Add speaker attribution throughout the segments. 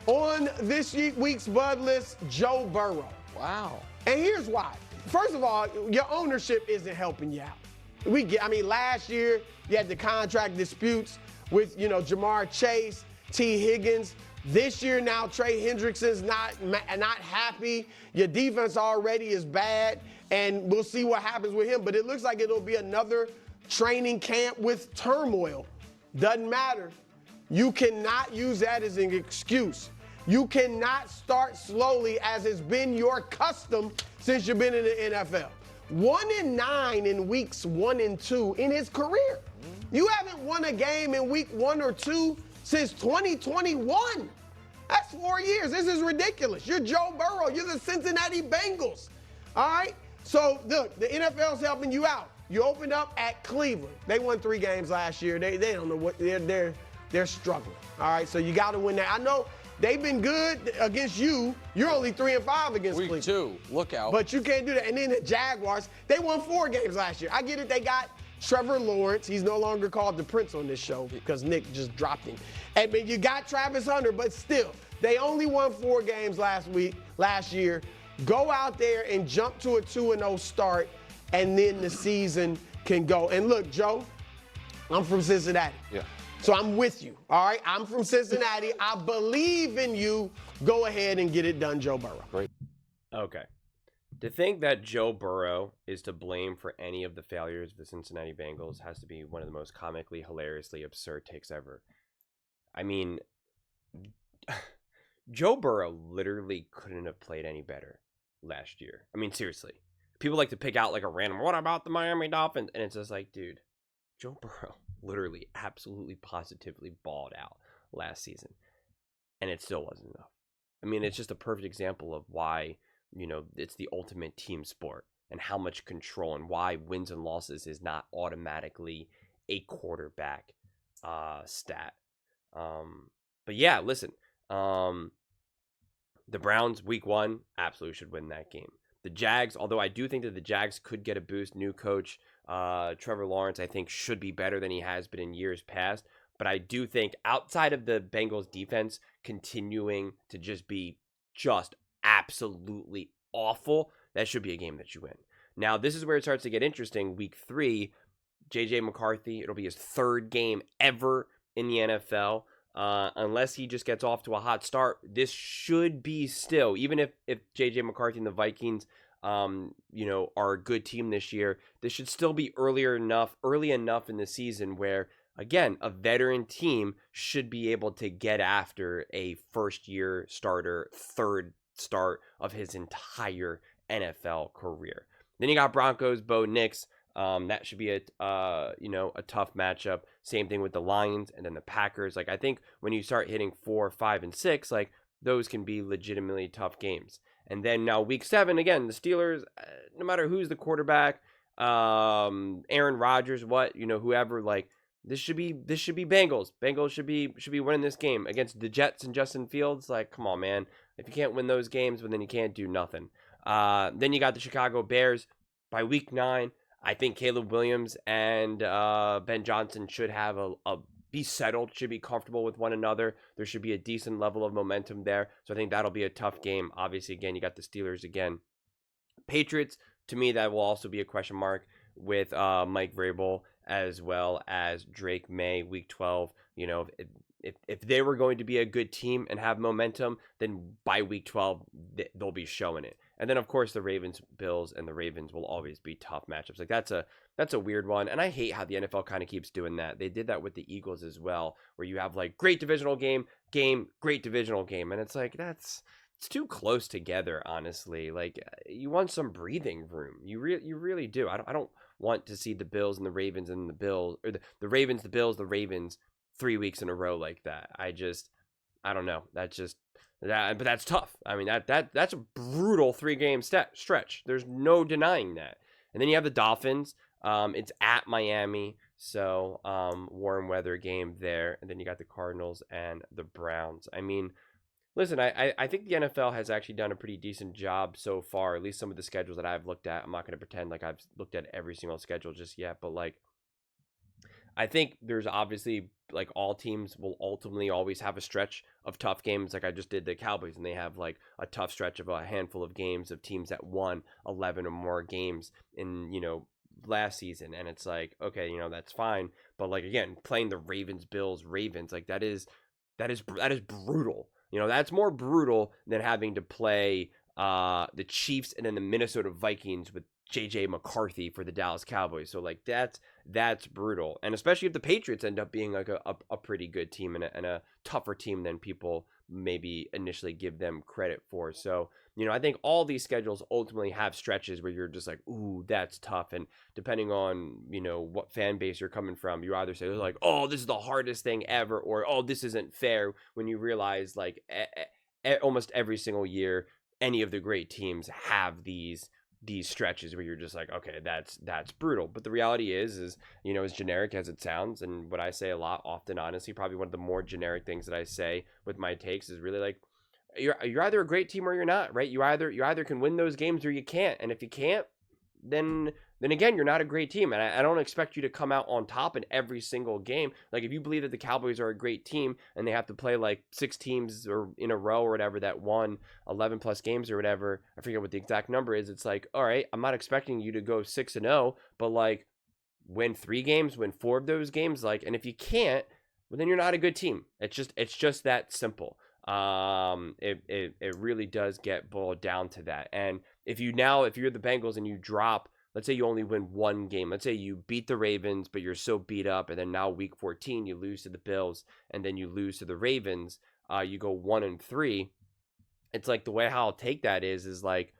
Speaker 1: on this week's Bud List, Joe Burrow.
Speaker 2: Wow.
Speaker 1: And here's why. First of all, your ownership isn't helping you out. Last year you had the contract disputes with, Jamar Chase, T. Higgins. This year now, Trey Hendrickson's not happy. Your defense already is bad, and we'll see what happens with him. But it looks like it'll be another training camp with turmoil. Doesn't matter. You cannot use that as an excuse. You cannot start slowly, as has been your custom since you've been in the NFL. 1-9 in weeks 1 and 2 in his career. You haven't won a game in week 1 or 2 since 2021. That's 4 years. This is ridiculous. You're Joe Burrow. You're the Cincinnati Bengals. All right? So, look, the NFL's helping you out. You opened up at Cleveland. They won 3 games last year. They don't know what they're struggling. All right? So you got to win that. I know they've been good against you. You're only 3-5 against Cleveland.
Speaker 2: Week 2. Look out.
Speaker 1: But you can't do that. And then the Jaguars, they won 4 games last year. I get it. They got Trevor Lawrence. He's no longer called the Prince on this show because Nick just dropped him. And you got Travis Hunter, but still, they only won 4 games last year. Go out there and jump to a 2-0 start, and then the season can go. And look, Joe, I'm from Cincinnati.
Speaker 2: Yeah.
Speaker 1: So I'm with you, all right? I'm from Cincinnati. I believe in you. Go ahead and get it done, Joe Burrow.
Speaker 2: Great.
Speaker 3: Okay. To think that Joe Burrow is to blame for any of the failures of the Cincinnati Bengals has to be one of the most comically, hilariously absurd takes ever. I mean, Joe Burrow literally couldn't have played any better last year. I mean, seriously. People like to pick out like a random, what about the Miami Dolphins? And it's just like, dude, Joe Burrow literally absolutely positively balled out last season. And it still wasn't enough. I mean, it's just a perfect example of why, it's the ultimate team sport and how much control and why wins and losses is not automatically a quarterback stat. But yeah, listen, the Browns week 1 absolutely should win that game. The Jags, although I do think that the Jags could get a boost, new coach, Trevor Lawrence, I think should be better than he has been in years past. But I do think outside of the Bengals defense continuing to be absolutely awful, that should be a game that you win. Now, this is where it starts to get interesting. Week 3, J.J. McCarthy, it'll be his 3rd game ever in the NFL. Unless he just gets off to a hot start, this should be still, even if J.J. McCarthy and the Vikings, are a good team this year, this should still be early enough in the season where, again, a veteran team should be able to get after a first-year starter, 3rd start of his entire NFL career. Then you got Broncos, Bo Nix. That should be a tough matchup. Same thing with the Lions and then the Packers. Like, I think when you start hitting 4, 5, and 6, like, those can be legitimately tough games. And then now week 7, again, the Steelers, no matter who's the quarterback, Aaron Rodgers, whoever, like, this should be Bengals. Bengals should be winning this game against the Jets and Justin Fields. Like, come on, man. If you can't win those games, then you can't do nothing. Then you got the Chicago Bears. By week 9, I think Caleb Williams and Ben Johnson should have be settled, should be comfortable with one another. There should be a decent level of momentum there. So I think that'll be a tough game. Obviously, again, you got the Steelers again. Patriots, to me, that will also be a question mark with Mike Vrabel as well as Drake May, week 12. If they were going to be a good team and have momentum, then by week 12, they'll be showing it. And then, of course, the Ravens, Bills, and the Ravens will always be tough matchups. Like, that's a weird one. And I hate how the NFL kind of keeps doing that. They did that with the Eagles as well, where you have, like, great divisional game, great divisional game. And it's like, it's too close together, honestly. Like, you want some breathing room. You really do. I don't want to see the Bills and the Ravens and the Bills, or the Ravens, the Bills, the Ravens 3 weeks in a row like that. I don't know. But that's tough. I mean, that's a brutal 3-game stretch. There's no denying that. And then you have the Dolphins. It's at Miami, so warm weather game there. And then you got the Cardinals and the Browns. I mean, listen, I think the NFL has actually done a pretty decent job so far, at least some of the schedules that I've looked at. I'm not going to pretend like I've looked at every single schedule just yet, but like, I think there's obviously like all teams will ultimately always have a stretch of tough games. Like I just did the Cowboys, and they have like a tough stretch of a handful of games of teams that won 11 or more games in, last season. And it's like, okay, that's fine. But like, again, playing the Ravens, Bills, Ravens, like that is brutal. That's more brutal than having to play the Chiefs and then the Minnesota Vikings with JJ McCarthy for the Dallas Cowboys. So like that's brutal. And especially if the Patriots end up being like a pretty good team and a tougher team than people maybe initially give them credit for. So, I think all these schedules ultimately have stretches where you're just like, ooh, that's tough. And depending on, what fan base you're coming from, you either say like, oh, this is the hardest thing ever, or, oh, this isn't fair, when you realize like almost every single year, any of the great teams have these stretches where you're just like, okay, that's brutal. But the reality is as generic as it sounds, and what I say a lot often, honestly, probably one of the more generic things that I say with my takes is really like, you're either a great team or you're not, right? You either can win those games or you can't. And if you can't, then again, you're not a great team. And I don't expect you to come out on top in every single game. Like if you believe that the Cowboys are a great team and they have to play like 6 teams or in a row or whatever that won 11 plus games or whatever, I forget what the exact number is. It's like, all right, I'm not expecting you to go 6-0, but like win 3 games, win 4 of those games. Like, and if you can't, well, then you're not a good team. It's just that simple. It really does get boiled down to that. And if you're the Bengals and you drop, let's say you only win 1 game. Let's say you beat the Ravens, but you're so beat up, and then now week 14 you lose to the Bills, and then you lose to the Ravens. You go 1-3. It's like the way how I'll take that is like,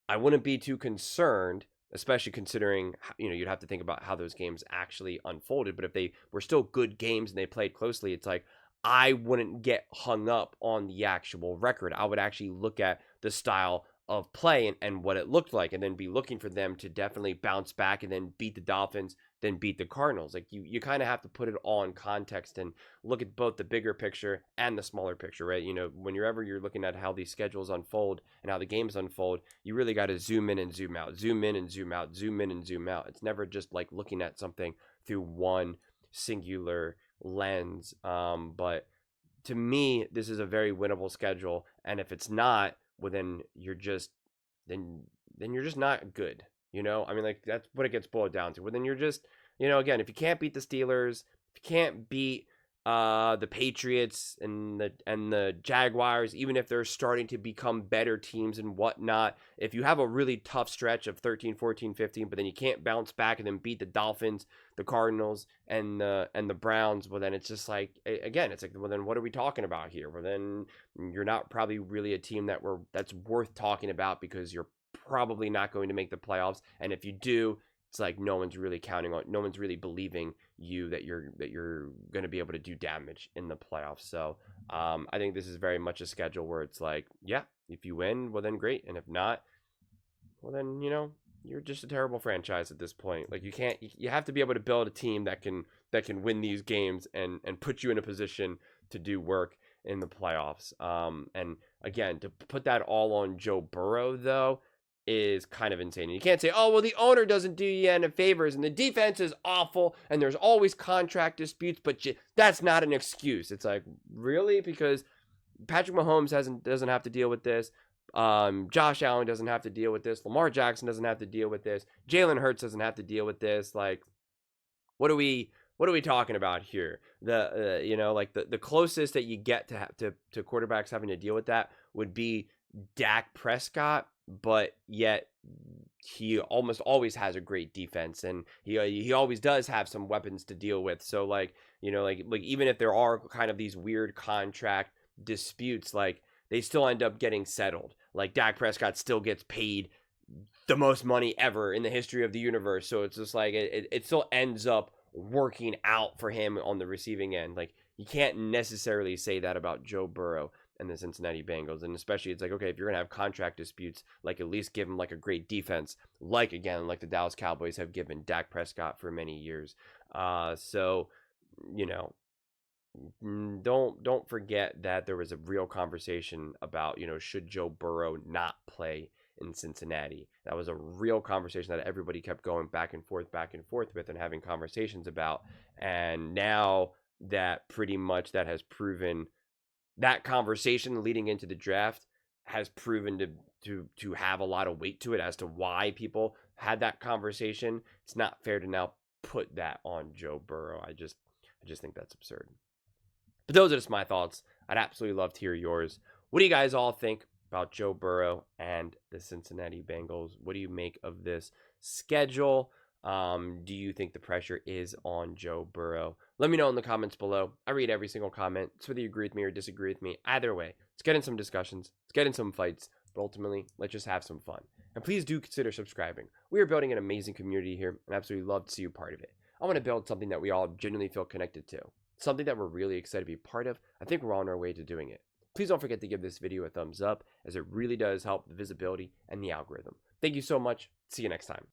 Speaker 3: I wouldn't be too concerned, especially considering you'd have to think about how those games actually unfolded. But if they were still good games and they played closely, it's like, I wouldn't get hung up on the actual record. I would actually look at the style of play and what it looked like, and then be looking for them to definitely bounce back and then beat the Dolphins, then beat the Cardinals. Like you kind of have to put it all in context and look at both the bigger picture and the smaller picture, right? Whenever you're looking at how these schedules unfold and how the games unfold, you really got to zoom in and zoom out, zoom in and zoom out, zoom in and zoom out. It's never just like looking at something through one singular lens. But to me, this is a very winnable schedule, and if it's not, well, then you're just not good. I mean, like, that's what it gets boiled down to. Well, then you're just, again, if you can't beat the Steelers, if you can't beat the Patriots and the Jaguars, even if they're starting to become better teams and whatnot, if you have a really tough stretch of 13, 14, 15, but then you can't bounce back and then beat the Dolphins, the Cardinals, and the Browns, well, then it's just like, again, it's like, well, then what are we talking about here? Well, then you're not probably really a team that's worth talking about, because you're probably not going to make the playoffs. And if you do, it's like no one's really believing you that you're going to be able to do damage in the playoffs. So I think this is very much a schedule where it's like, yeah, if you win, well then great, and if not, well then you're just a terrible franchise at this point. Like you have to be able to build a team that can win these games and put you in a position to do work in the playoffs. And again, to put that all on Joe Burrow though is kind of insane. And you can't say, oh, well, the owner doesn't do you any favors and the defense is awful and there's always contract disputes, but that's not an excuse. It's like, really? Because Patrick Mahomes doesn't have to deal with this. Josh Allen doesn't have to deal with this. Lamar Jackson doesn't have to deal with this. Jalen Hurts doesn't have to deal with this. Like, what are we talking about here? The closest that you get to quarterbacks having to deal with that would be Dak Prescott, but yet he almost always has a great defense, and he always does have some weapons to deal with. So like even if there are kind of these weird contract disputes, like they still end up getting settled. Like Dak Prescott still gets paid the most money ever in the history of the universe. So it's just like it still ends up working out for him on the receiving end. Like you can't necessarily say that about Joe Burrow and the Cincinnati Bengals. And especially it's like, okay, if you're gonna have contract disputes, like at least give him like a great defense, like the Dallas Cowboys have given Dak Prescott for many years. So don't forget that there was a real conversation about, should Joe Burrow not play in Cincinnati. That was a real conversation that everybody kept going back and forth with and having conversations about. And now that pretty much that has proven that conversation leading into the draft has proven to have a lot of weight to it as to why people had that conversation. It's not fair to now put that on Joe Burrow. I just think that's absurd. But those are just my thoughts. I'd absolutely love to hear yours. What do you guys all think about Joe Burrow and the Cincinnati Bengals? What do you make of this schedule? Do you think the pressure is on Joe Burrow? Let me know in the comments below. I read every single comment. So whether you agree with me or disagree with me, either way, let's get in some discussions. Let's get in some fights. But ultimately, let's just have some fun. And please do consider subscribing. We are building an amazing community here, and I absolutely love to see you part of it. I want to build something that we all genuinely feel connected to. Something that we're really excited to be part of. I think we're on our way to doing it. Please don't forget to give this video a thumbs up, as it really does help the visibility and the algorithm. Thank you so much. See you next time.